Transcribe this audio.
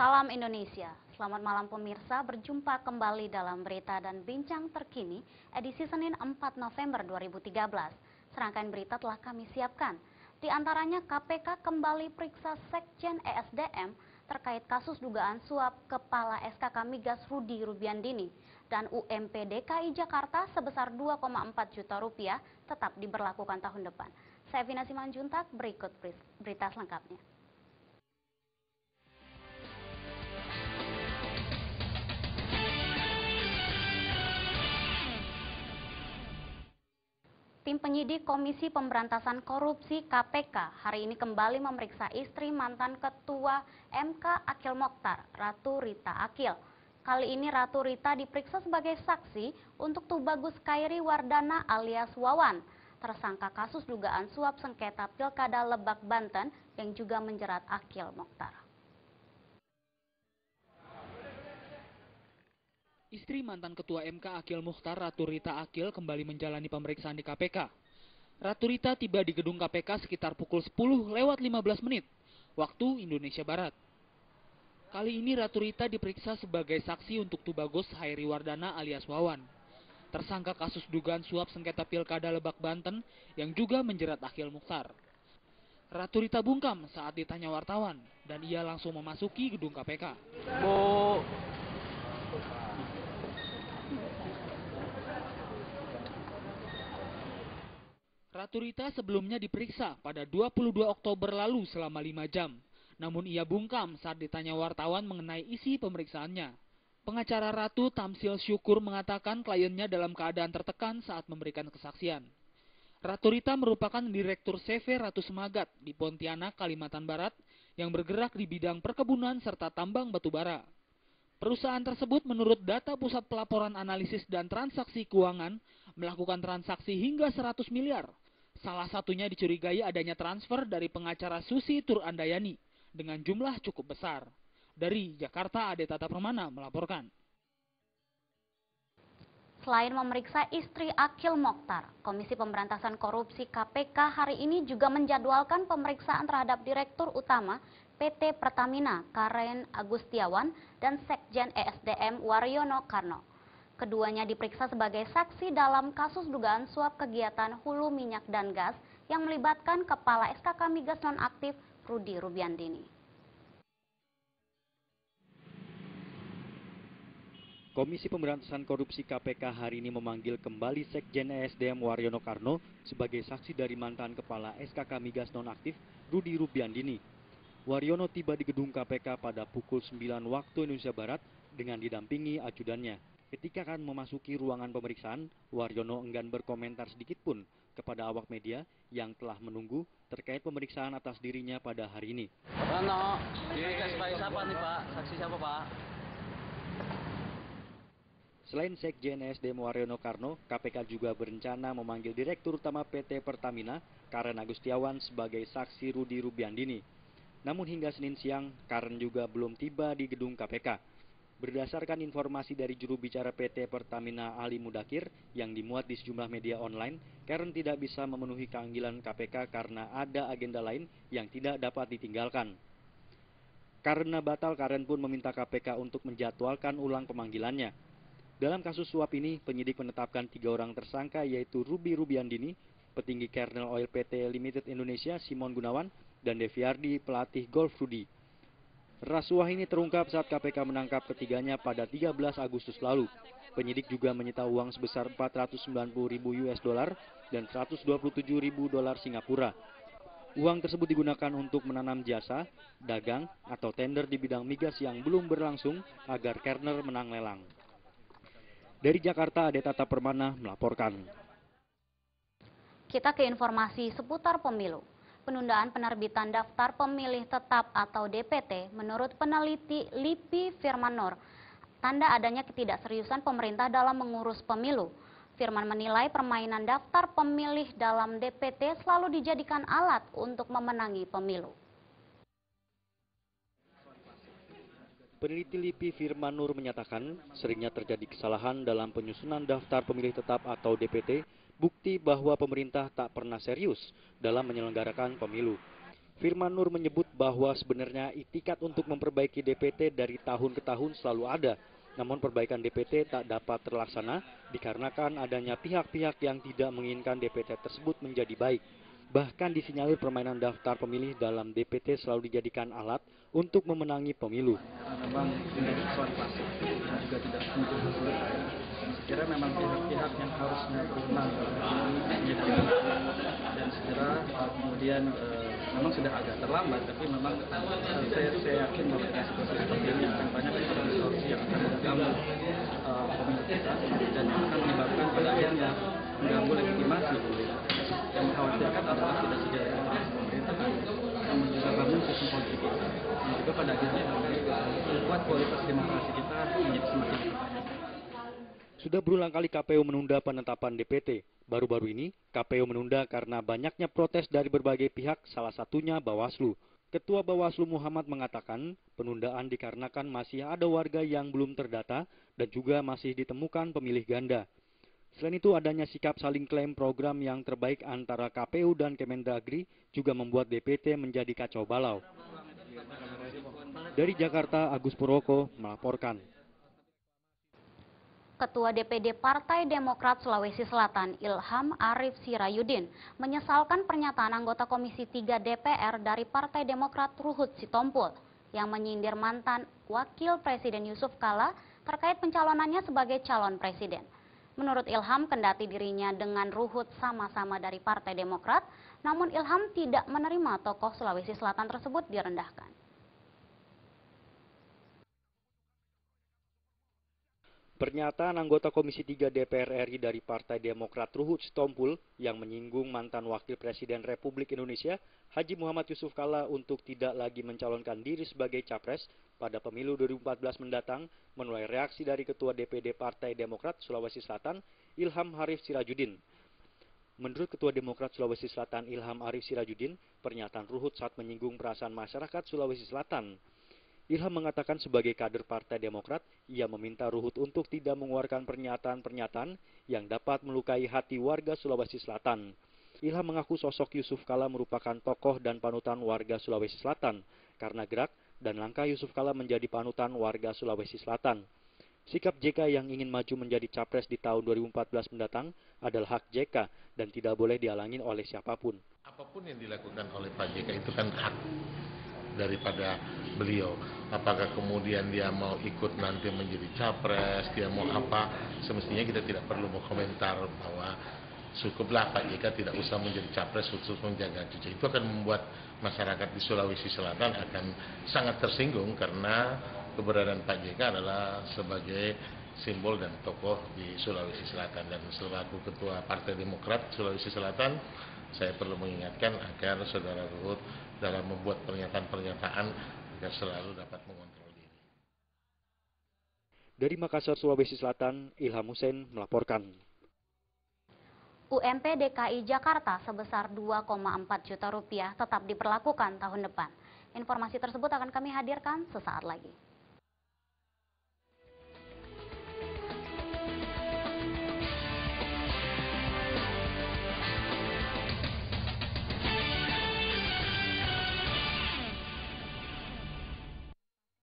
Salam Indonesia, selamat malam pemirsa, berjumpa kembali dalam berita dan bincang terkini edisi Senin 4 November 2013. Serangkaian berita telah kami siapkan. Di antaranya KPK kembali periksa Sekjen ESDM terkait kasus dugaan suap Kepala SKK Migas Rudi Rubiandini dan UMP DKI Jakarta sebesar 2,4 juta rupiah tetap diberlakukan tahun depan. Saya Vina Simanjuntak, berikut berita selengkapnya. Tim penyidik Komisi Pemberantasan Korupsi KPK hari ini kembali memeriksa istri mantan Ketua MK Akil Mokhtar, Ratu Rita Akil. Kali ini Ratu Rita diperiksa sebagai saksi untuk Tubagus Khairi Wardana alias Wawan, tersangka kasus dugaan suap sengketa Pilkada Lebak, Banten yang juga menjerat Akil Mokhtar. Istri mantan Ketua MK Akil Mokhtar, Ratu Rita Akil, kembali menjalani pemeriksaan di KPK. Ratu Rita tiba di gedung KPK sekitar pukul 10:15 waktu Indonesia Barat. Kali ini Ratu Rita diperiksa sebagai saksi untuk Tubagus Khairi Wardana alias Wawan, tersangka kasus dugaan suap sengketa Pilkada Lebak, Banten yang juga menjerat Akil Mokhtar. Ratu Rita bungkam saat ditanya wartawan dan ia langsung memasuki gedung KPK. Ratu Rita sebelumnya diperiksa pada 22 Oktober lalu selama 5 jam. Namun ia bungkam saat ditanya wartawan mengenai isi pemeriksaannya. Pengacara Ratu Tamsil Syukur mengatakan kliennya dalam keadaan tertekan saat memberikan kesaksian. Ratu Rita merupakan Direktur CV Ratu Semagat di Pontianak, Kalimantan Barat yang bergerak di bidang perkebunan serta tambang batubara. Perusahaan tersebut menurut data Pusat Pelaporan Analisis dan Transaksi Keuangan melakukan transaksi hingga 100 miliar. Salah satunya dicurigai adanya transfer dari pengacara Susi Turandayani dengan jumlah cukup besar. Dari Jakarta, Ade Tata Permana melaporkan. Selain memeriksa istri Akil Mokhtar, Komisi Pemberantasan Korupsi KPK hari ini juga menjadwalkan pemeriksaan terhadap Direktur Utama PT Pertamina Karen Agustiawan dan Sekjen ESDM Waryono Karno. Keduanya diperiksa sebagai saksi dalam kasus dugaan suap kegiatan hulu minyak dan gas yang melibatkan Kepala SKK Migas Nonaktif Rudi Rubiandini. Komisi Pemberantasan Korupsi KPK hari ini memanggil kembali Sekjen ESDM Waryono Karno sebagai saksi dari mantan Kepala SKK Migas Nonaktif Rudi Rubiandini. Waryono tiba di gedung KPK pada pukul 9 waktu Indonesia Barat dengan didampingi ajudannya. Ketika akan memasuki ruangan pemeriksaan, Waryono enggan berkomentar sedikit pun kepada awak media yang telah menunggu terkait pemeriksaan atas dirinya pada hari ini. Waryono, siapa nih Pak? Saksi siapa Pak? Selain Sekjen ESDM Waryono Karno, KPK juga berencana memanggil Direktur Utama PT Pertamina Karen Agustiawan sebagai saksi Rudi Rubiandini. Namun hingga Senin siang, Karen juga belum tiba di gedung KPK. Berdasarkan informasi dari juru bicara PT Pertamina Ali Mudakir yang dimuat di sejumlah media online, Karen tidak bisa memenuhi panggilan KPK karena ada agenda lain yang tidak dapat ditinggalkan. Karena batal, Karen pun meminta KPK untuk menjadwalkan ulang pemanggilannya. Dalam kasus suap ini, penyidik menetapkan 3 orang tersangka yaitu Rudi Rubiandini, petinggi Kernel Oil PT Limited Indonesia Simon Gunawan, dan Deviardi, pelatih golf Rudi. Rasuah ini terungkap saat KPK menangkap ketiganya pada 13 Agustus lalu. Penyidik juga menyita uang sebesar 490.000 US dollar dan 127.000 dolar Singapura. Uang tersebut digunakan untuk menanam jasa, dagang, atau tender di bidang migas yang belum berlangsung agar Kernel menang lelang. Dari Jakarta, Ade Tata Permana melaporkan. Kita ke informasi seputar pemilu. Penundaan penerbitan daftar pemilih tetap atau DPT menurut peneliti LIPI Firman Nur, tanda adanya ketidakseriusan pemerintah dalam mengurus pemilu. Firman menilai permainan daftar pemilih dalam DPT selalu dijadikan alat untuk memenangi pemilu. Peneliti LIPI Firman Nur menyatakan seringnya terjadi kesalahan dalam penyusunan daftar pemilih tetap atau DPT, bukti bahwa pemerintah tak pernah serius dalam menyelenggarakan pemilu. Firman Nur menyebut bahwa sebenarnya itikat untuk memperbaiki DPT dari tahun ke tahun selalu ada. Namun perbaikan DPT tak dapat terlaksana dikarenakan adanya pihak-pihak yang tidak menginginkan DPT tersebut menjadi baik. Bahkan disinyalir permainan daftar pemilih dalam DPT selalu dijadikan alat untuk memenangi pemilu. Memang menjadi persoalan klasik dan juga tidak mungkin selesai. Sekiranya memang pihak-pihak yang harusnya berwenang menyediakan dan segera kemudian memang sudah agak terlambat, tapi memang saya yakin bahwa dengan situasi seperti ini akan banyak distorsi yang akan mengganggu pemilu kita dan akan menyebabkan pada akhirnya mengganggu legitimasi pemerintah. Yang mengkhawatirkan adalah tidak saja legitimasi pemerintahan, namun juga bangun sistem politik kita, dan juga pada akhirnya membuat kualitas demokrasi kita menjadi semakin dipertanyakan. Sudah berulang kali KPU menunda penetapan DPT. Baru-baru ini, KPU menunda karena banyaknya protes dari berbagai pihak, salah satunya Bawaslu. Ketua Bawaslu Muhammad mengatakan, penundaan dikarenakan masih ada warga yang belum terdata dan juga masih ditemukan pemilih ganda. Selain itu, adanya sikap saling klaim program yang terbaik antara KPU dan Kemendagri juga membuat DPT menjadi kacau balau. Dari Jakarta, Agus Purwoko melaporkan. Ketua DPD Partai Demokrat Sulawesi Selatan Ilham Arif Sirayudin menyesalkan pernyataan anggota Komisi 3 DPR dari Partai Demokrat Ruhut Sitompul yang menyindir mantan Wakil Presiden Yusuf Kala terkait pencalonannya sebagai calon presiden. Menurut Ilham, kendati dirinya dengan Ruhut sama-sama dari Partai Demokrat, namun Ilham tidak menerima tokoh Sulawesi Selatan tersebut direndahkan. Pernyataan anggota Komisi 3 DPR RI dari Partai Demokrat Ruhut Sitompul yang menyinggung mantan Wakil Presiden Republik Indonesia Haji Muhammad Yusuf Kalla untuk tidak lagi mencalonkan diri sebagai capres pada pemilu 2014 mendatang menuai reaksi dari Ketua DPD Partai Demokrat Sulawesi Selatan Ilham Arif Sirayudin. Menurut Ketua Demokrat Sulawesi Selatan Ilham Arif Sirayudin, pernyataan Ruhut saat menyinggung perasaan masyarakat Sulawesi Selatan. Ilham mengatakan sebagai kader Partai Demokrat, ia meminta Ruhut untuk tidak mengeluarkan pernyataan-pernyataan yang dapat melukai hati warga Sulawesi Selatan. Ilham mengaku sosok Yusuf Kalla merupakan tokoh dan panutan warga Sulawesi Selatan, karena gerak dan langkah Yusuf Kalla menjadi panutan warga Sulawesi Selatan. Sikap JK yang ingin maju menjadi capres di tahun 2014 mendatang adalah hak JK dan tidak boleh dihalangi oleh siapapun. Apapun yang dilakukan oleh Pak JK itu kan hak daripada beliau. Apakah kemudian dia mau ikut nanti menjadi capres, dia mau apa, semestinya kita tidak perlu berkomentar bahwa cukuplah Pak JK tidak usah menjadi capres khusus menjaga cucu. Itu akan membuat masyarakat di Sulawesi Selatan akan sangat tersinggung karena keberadaan Pak JK adalah sebagai simbol dan tokoh di Sulawesi Selatan. Dan selaku Ketua Partai Demokrat Sulawesi Selatan, saya perlu mengingatkan agar Saudara Ruhut dalam membuat pernyataan-pernyataan agar selalu dapat mengontrol diri. Dari Makassar, Sulawesi Selatan, Ilham Hussein melaporkan. UMP DKI Jakarta sebesar 2,4 juta rupiah tetap diberlakukan tahun depan. Informasi tersebut akan kami hadirkan sesaat lagi.